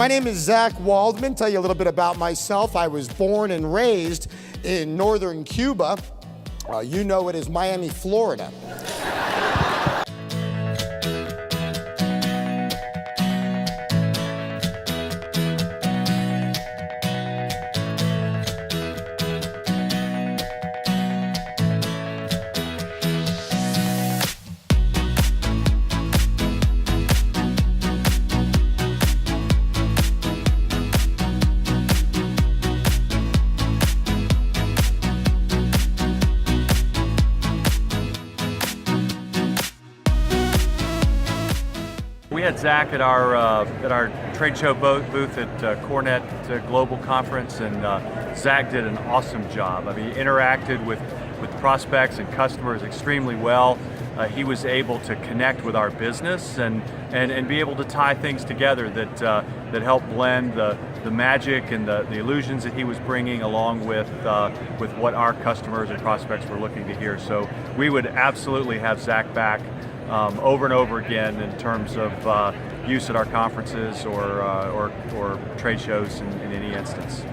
My name is Zach Waldman. Tell you a little bit about myself. I was born and raised in northern Cuba. You know it as Miami, Florida. We had Zach at our trade show booth at Cornet Global Conference, and Zach did an awesome job. I mean, he interacted with prospects and customers extremely well. He was able to connect with our business and be able to tie things together that helped blend the magic and the illusions that he was bringing along with what our customers and prospects were looking to hear. So we would absolutely have Zach back over and over again in terms of use at our conferences or trade shows in any instance.